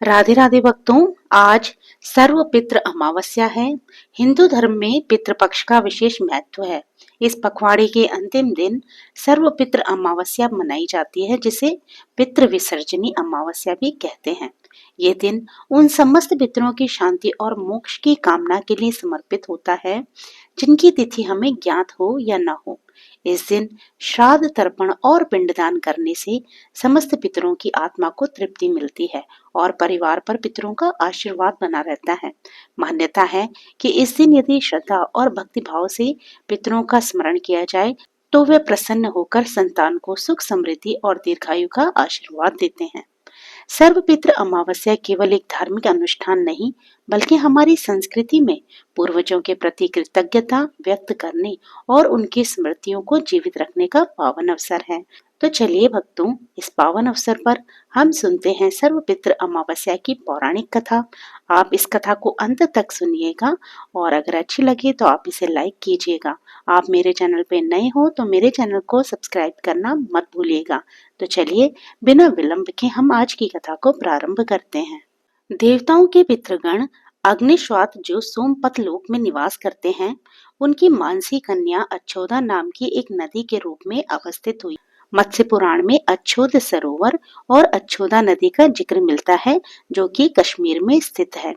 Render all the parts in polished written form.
राधे राधे भक्तों। आज सर्वपितृ अमावस्या है। हिंदू धर्म में पितृपक्ष का विशेष महत्व है। इस पखवाड़े के अंतिम दिन सर्वपितृ अमावस्या मनाई जाती है, जिसे पितृ विसर्जनी अमावस्या भी कहते हैं। ये दिन उन समस्त पितरों की शांति और मोक्ष की कामना के लिए समर्पित होता है, जिनकी तिथि हमें ज्ञात हो या न हो। इस दिन श्राद्ध तर्पण और पिंडदान करने से समस्त पितरों की आत्मा को तृप्ति मिलती है और परिवार पर पितरों का आशीर्वाद बना रहता है। मान्यता है कि इस दिन यदि श्रद्धा और भक्ति भाव से पितरों का स्मरण किया जाए तो वे प्रसन्न होकर संतान को सुख समृद्धि और दीर्घायु का आशीर्वाद देते हैं। सर्वपितृ अमावस्या केवल एक धार्मिक अनुष्ठान नहीं, बल्कि हमारी संस्कृति में पूर्वजों के प्रति कृतज्ञता व्यक्त करने और उनकी स्मृतियों को जीवित रखने का पावन अवसर है। तो चलिए भक्तों, इस पावन अवसर पर हम सुनते हैं सर्वपितृ अमावस्या की पौराणिक कथा। आप इस कथा को अंत तक सुनिएगा और अगर अच्छी लगे तो आप इसे लाइक कीजिएगा। आप मेरे चैनल पे नए हो तो मेरे चैनल को सब्सक्राइब करना मत भूलिएगा। तो चलिए बिना विलंब के हम आज की कथा को प्रारंभ करते हैं। देवताओं के पितृगण अग्निश्वात जो सोमपत लोक में निवास करते हैं, उनकी मानसी कन्या अच्छोदा नाम की एक नदी के रूप में अवस्थित हुई। मत्स्य पुराण में अच्छोद सरोवर और अच्छोदा नदी का जिक्र मिलता है, जो कि कश्मीर में स्थित है।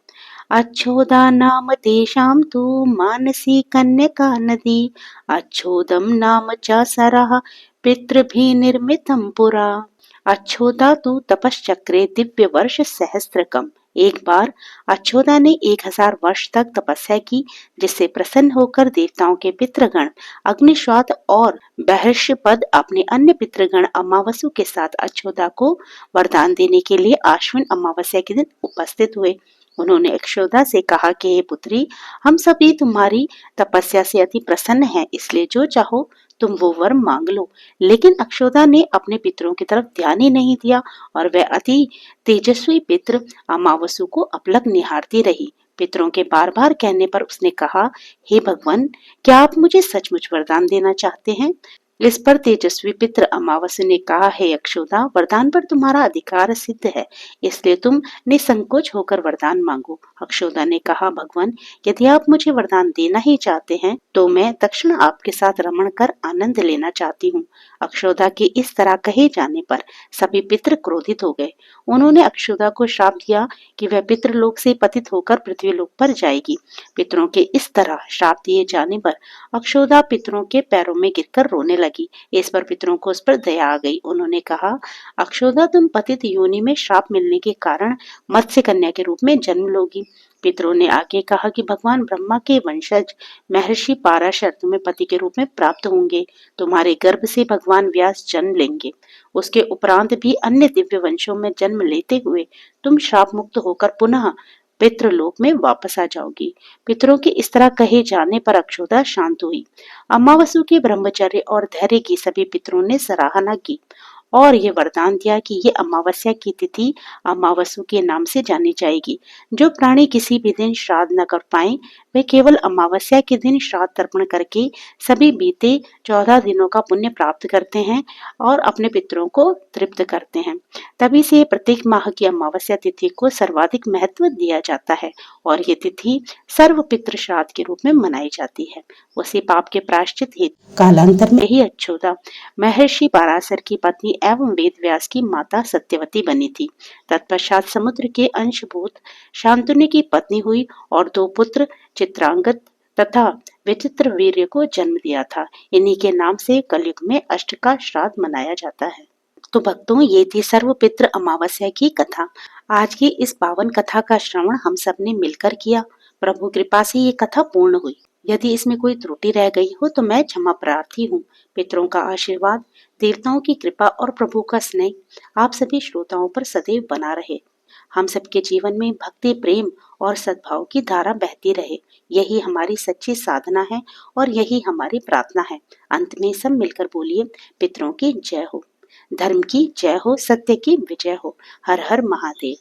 अच्छोदा नाम तेषां तु मानसी कन्यका नदी, अच्छोदम नाम च सरः पितृभिः निर्मितं पुरा। अच्छोदा तु तपश्चक्रे दिव्य वर्ष सहस्त्रकम। एक बार अच्छोदा ने 1000 वर्ष तक तपस्या की, जिससे प्रसन्न होकर देवताओं के पितृगण अग्निश्वात और बर्हिष्यपद अपने अन्य पितृगण अमावसु के साथ अच्छोदा को वरदान देने के लिए आश्विन अमावस्या के दिन उपस्थित हुए। उन्होंने अक्षोदा से कहा कि हे पुत्री, हम सभी तुम्हारी तपस्या से अति प्रसन्न हैं, इसलिए जो चाहो तुम वो वर मांग लो। लेकिन अक्षोदा ने अपने पितरों की तरफ ध्यान ही नहीं दिया और वह अति तेजस्वी पितृ अमावसु को अपलक निहारती रही। पितरों के बार बार कहने पर उसने कहा, हे भगवान, क्या आप मुझे सचमुच वरदान देना चाहते हैं? इस पर तेजस्वी पितृ अमावस्या ने कहा, हे अक्षोदा, वरदान पर तुम्हारा अधिकार सिद्ध है, इसलिए तुम निसंकोच होकर वरदान मांगो। अक्षोदा ने कहा, भगवान, यदि आप मुझे वरदान देना ही चाहते हैं तो मैं तक्षण आपके साथ रमण कर आनंद लेना चाहती हूँ। अक्षोदा के इस तरह कहे जाने पर सभी पितृ क्रोधित हो गए। उन्होंने अक्षोदा को श्राप दिया कि वह पितृलोक से पतित होकर पृथ्वीलोक पर जाएगी। पितरों के इस तरह श्राप दिए जाने पर अक्षोदा पितरों के पैरों में गिरकर रोने लगी। इस पर पितरों को उस पर दया आ गई। उन्होंने कहा, अक्षोदा, तुम पतित योनि में श्राप मिलने के कारण मत्स्य कन्या के रूप में जन्म लोगी। पितरों ने आगे कहा कि भगवान ब्रह्मा के वंशज महर्षि पाराशर तुम्हें पति के रूप में प्राप्त होंगे। तुम्हारे गर्भ से भगवान व्यास जन्म लेंगे। उसके उपरांत भी अन्य दिव्य वंशों में जन्म लेते हुए तुम श्राप मुक्त होकर पुनः पितृलोक में वापस आ जाओगी। पितरों के इस तरह कहे जाने पर अक्षोदा शांत हुई। अमावसु के ब्रह्मचर्य और धैर्य की सभी पितरों ने सराहना की और ये वरदान दिया कि ये अमावस्या की तिथि अमावसु के नाम से जानी जाएगी। जो प्राणी किसी भी दिन श्राद्ध न कर पाए, वे केवल अमावस्या के दिन श्राद्ध तर्पण करके सभी बीते 14 दिनों का पुण्य प्राप्त करते हैं और अपने पितरों को तृप्त करते हैं। तभी से प्रत्येक माह की अमावस्या तिथि को सर्वाधिक महत्व दिया जाता है और ये तिथि सर्व पितृ श्राद्ध के रूप में मनाई जाती है। उसी पाप के प्रायश्चित हेतु कालांतर में ही अच्छोदा महर्षि पराशर की पत्नी एवं वेद व्यास की माता सत्यवती बनी थी। तत्पश्चात समुद्र के अंशभूत शांतनु की पत्नी हुई और 2 पुत्र चित्रांगद तथा विचित्र वीर्य को जन्म दिया था। इन्हीं के नाम से कलयुग में अष्ट का श्राद्ध मनाया जाता है। तो भक्तों, ये थी सर्वपितृ अमावस्या की कथा। आज की इस पावन कथा का श्रवण हम सब ने मिलकर किया। प्रभु कृपा से ये कथा पूर्ण हुई। यदि इसमें कोई त्रुटि रह गई हो तो मैं क्षमा प्रार्थी हूँ। पितरों का आशीर्वाद, देवताओं की कृपा और प्रभु का स्नेह आप सभी श्रोताओं पर सदैव बना रहे। हम सबके जीवन में भक्ति, प्रेम और सद्भाव की धारा बहती रहे। यही हमारी सच्ची साधना है और यही हमारी प्रार्थना है। अंत में सब मिलकर बोलिए, पितरों की जय हो, धर्म की जय हो, सत्य की विजय हो। हर हर महादेव।